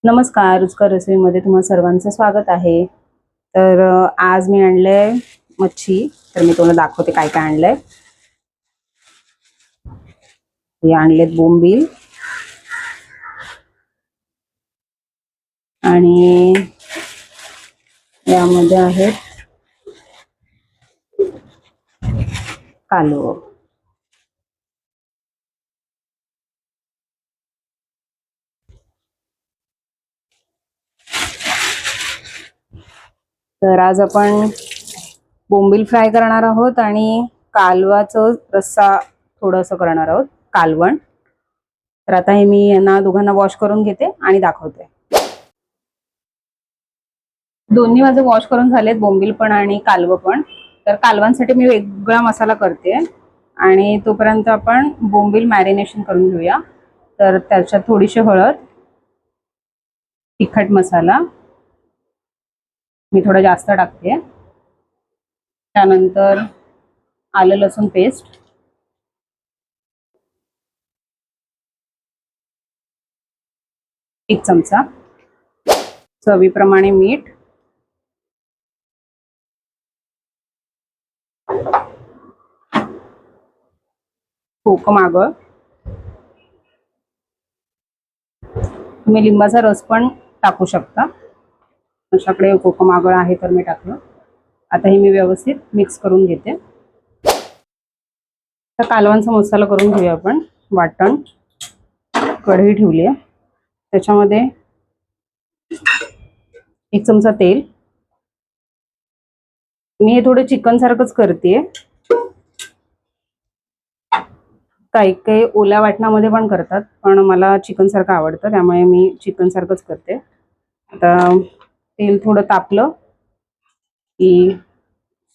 नमस्कार, रुचकर रेसिपीमध्ये तुम्हा सर्वांचं स्वागत आहे। तर आज मी आणलंय मच्छी। तर मी तुम्हाला दाखवते काय काय आणलंय। हे आणलेत बोंबील आणि यामध्ये आहेत कालवं। तर आज आपण बोंबील फ्राय करणार आहोत आणि कालवाचं रस्सा थोडंसं करणार आहोत, कालवण। तर आता हे मी यांना दोघांना वॉश करून घेते आणि दाखवते। दोन्ही माझे वॉश करून झालेत, बोंबील पण आणि कालवं पण। तर कालवांसाठी मी वेगळा मसाला करते आणि तोपर्यंत आपण बोंबील मॅरिनेशन करून घेऊया। तर त्याच्यात थोडीशी हळद, तिखट मसाला मी थोडा जास्त टाकते, त्यानंतर आलं लसूण पेस्ट, एक चमचा, चवीप्रमाणे मीठ, कोकम आगळ, तुम्ही लिंबाचा रस पण टाकू शकता। माझ्याकडे कोकम आगळ आहे तर मी टाकलं। आता हे मी व्यवस्थित मिक्स करून घेते। तर कालवांचा मसाला करून घेऊया आपण। वाटण, कढई ठेवली आहे, त्याच्यामध्ये एक चमचा तेल। मी हे थोडं चिकन सारखंच करते, काही काही ओल्या वाटणामध्ये पण करतात, पण मला चिकन सारखं आवडतं त्यामुळे मी चिकन सारखंच करते। आता तेल थोडं तापलं की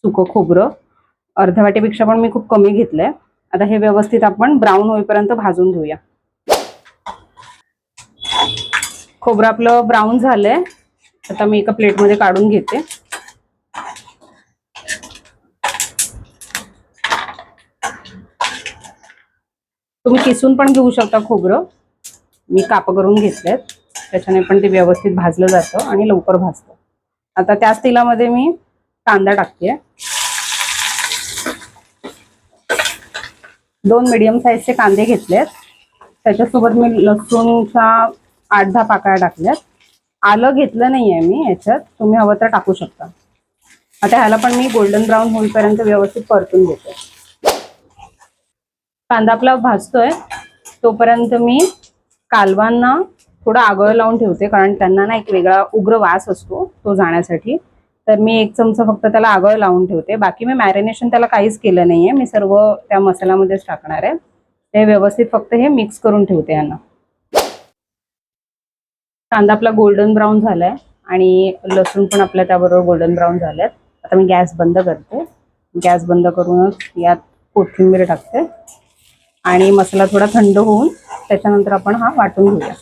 सुकं खोबरं, अर्ध्या वाटीपेक्षा पण मी खूप कमी घेतलंय। आता हे व्यवस्थित आपण ब्राऊन होईपर्यंत भाजून घेऊया। खोबरं आपलं ब्राऊन झालंय, आता मी एका प्लेटमध्ये काढून घेते। तुम्ही किसून पण घेऊ शकता खोबरं, मी काप करून घेतलेत, त्याच्याने पण ते व्यवस्थित भाजलं जातं आणि लवकर भाजतं। आता त्याच तेलामध्ये मी कांदा टाकते, 2 मीडियम साईजचे कांदे घेतलेत, त्याच्यासोबत मी लसूणच्या 8-10 पाकळ्या टाकल्यात। आलं घेतलं नाहीये मी याच्यात, तुम्ही हवं तर टाकू शकता। आता ह्याला पण मी गोल्डन ब्राऊन होईपर्यंत व्यवस्थित परतून घेते। कांदा आपला भाजतोय तोपर्यंत मी कालवांना थोडं आगळ लावून ठेवते, कारण त्यांना ना एक वेगळा उग्र वास असतो तो जाण्यासाठी। तर मी 1 चमचा फक्त त्याला आगळ लावून ठेवते, बाकी मी मॅरिनेशन त्याला काहीच केलं नाहीये, मी सर्व त्या मसाल्यामध्येच टाकणार आहे। ते व्यवस्थित फक्त हे मिक्स करून ठेवते यांना। कांदा आपला गोल्डन ब्राऊन झालाय आणि लसूण पण आपल्या त्याबरोबर गोल्डन ब्राऊन झाल्यात। आता मी गॅस बंद करते, गॅस बंद करूनच यात कोथिंबीर टाकते आणि मसाला थोडा थंड होऊन त्याच्यानंतर आपण हा वाटून घेऊया।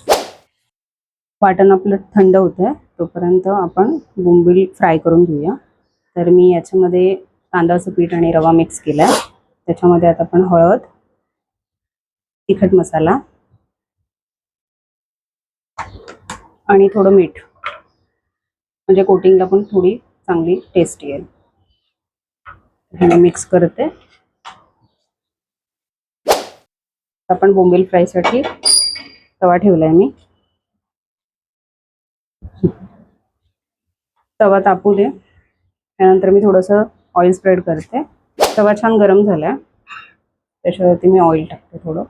वाटण आपलं थंड होतंय तोपर्यंत आपण बोंबील फ्राय करून घेऊया। तर मी याच्यामध्ये तांदळाचं पीठ आणि रवा मिक्स केलाय, त्याच्यामध्ये आता आपण हळद, तिखट मसाला आणि थोडं मीठ, म्हणजे कोटिंगला पण थोडी चांगली टेस्ट येईल। हे मिक्स करते। आपण बोंबील फ्रायसाठी तवा ठेवलाय मी, तवा तापू दे, त्यानंतर मी थोडंसं ऑइल स्प्रेड करते। तवा छान गरम झाला, त्याच्यावरती मी ऑइल टाकते, थोडं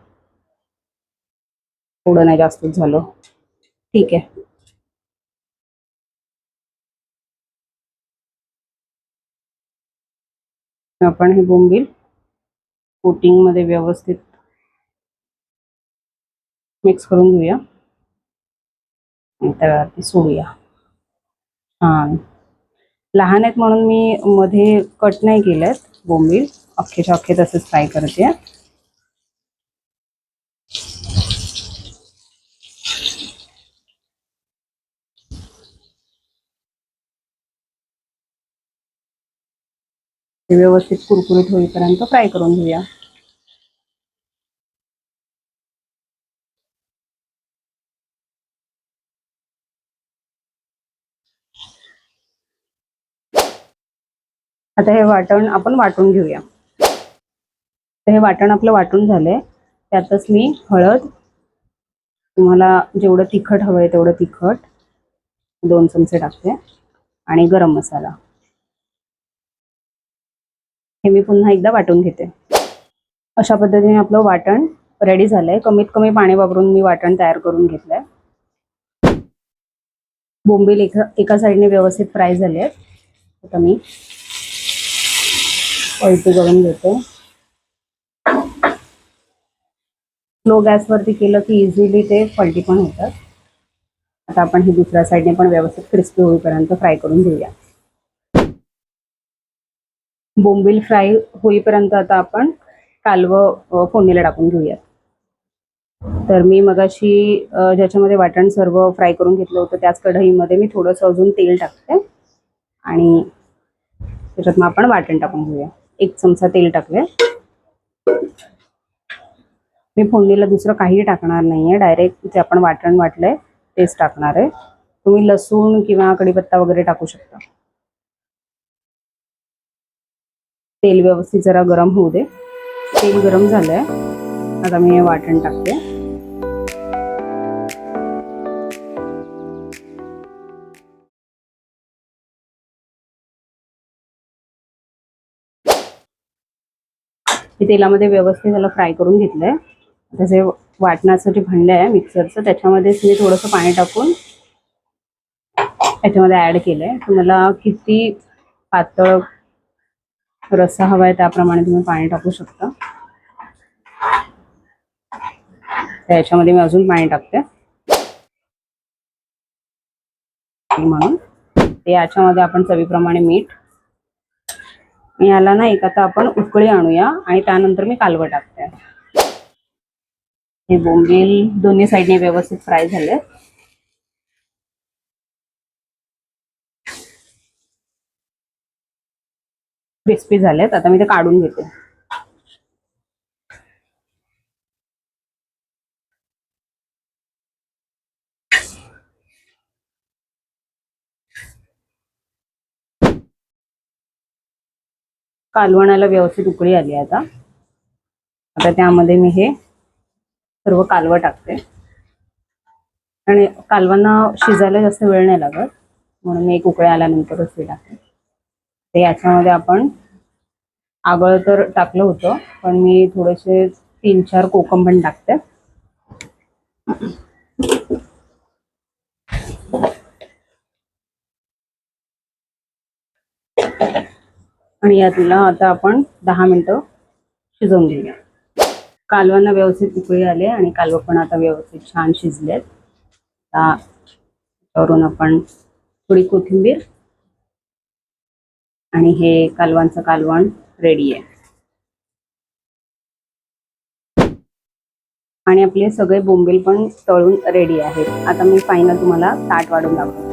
नाही जास्तच झालं, ठीक आहे। आपण हे बोंबील कोटिंग मध्ये व्यवस्थित मिक्स करून घेऊया, त्यावरती सोडूया। छान लहान आहेत म्हणून मी मध्ये कट नाही केलेत बोंबील, अख्खेच्या अख्खे तसेच फ्राय करते। व्यवस्थित कुरकुरीत होईपर्यंत फ्राय करून घेऊया। आता हे वाटण आपण वाटून घेऊया. तर हे वाटण आपलं वाटून झालंय. त्यातच मी हळद, तुम्हाला जेवढं तिखट हवंय तेवढं तिखट 2 चमचे टाकते आणि गरम मसाला हे मी पुन्हा एकदा वाटून घेते. अशा पद्धतीने आपलं वाटण रेडी झालंय. कमीत कमी पाणी वापरून मी वाटण तयार करून घेतलंय. बोंबील एका साईडने व्यवस्थित फ्राय झाले आहेत. आता मी पलटी करून घेते. स्लो गॅसवरती केलं की इझिली ते पलटी पण होतात. आता आपण ही दुसऱ्या साईडने पण व्यवस्थित क्रिस्पी होईपर्यंत फ्राय करून घेऊया. बोंबील फ्राय होईपर्यंत आता आपण कालवं फोडणीला टाकून घेऊया. तर मी मगाशी ज्याच्यामध्ये वाटण सर्व फ्राय करून घेतलं होतं त्याच कढईमध्ये मी थोडंसं अजून तेल टाकते आणि त्याच्यात मग आपण वाटण टाकून घेऊया. 1 चमचा तेल टाकले. मी फोडणीला दुसरं काही टाकणार नाहीये. डायरेक्ट जे आपण वाटण वाटलंय तेच टाकणार आहे. तुम्ही लसूण किंवा कढीपत्ता वगैरे टाकू शकता. तेल व्यवस्थित जरा गरम होऊ दे. तेल गरम झालंय. आता मी हे वाटण टाकते. हे तेलामध्ये व्यवस्थित त्याला फ्राय करून घेतलंय. त्याचे वाटणाचं जे भांडं आहे मिक्सरचं त्याच्यामध्येच मी थोडंसं पाणी टाकून त्याच्यामध्ये ॲड केलंय. तुम्हाला किती पातळ रस्सा हवा आहे त्याप्रमाणे तुम्ही पाणी टाकू शकता. त्याच्यामध्ये मी अजून पाणी टाकते म्हणून. याच्यामध्ये आपण चवीप्रमाणे मीठ, याला ना एक आता आपण उकळी आणूया आणि त्यानंतर मी कालवं टाकते. हे बोंबील दोन्ही साईडने व्यवस्थित फ्राय झाले. क्रिस्पी झालेत. आता मी ते काढून घेते. कालवणाला व्यवस्थित उकळी आली आता. आता त्यामध्ये मी हे सर्व कालवं टाकते आणि कालवांना शिजायला जास्त वेळ नाही लागत म्हणून मी एक उकळी आल्यानंतरच ते टाकते. ते याच्यामध्ये आपण आगळ तर टाकलं होतं पण मी थोडेसे 3-4 कोकम पण टाकते. आणि यातला आता आपण 10 मिनिटं शिजवून घेऊया. कालवांना व्यवस्थित उकळी आले आणि कालवं पण आता व्यवस्थित छान शिजलेत. आता वरून आपण थोडी कोथिंबीर आणि हे कालवांचं कालवण रेडी आहे. आणि आपले सगळे बोंबील पण तळून रेडी आहेत. आता मी फायनल तुम्हाला ताट वाढून दाखवते.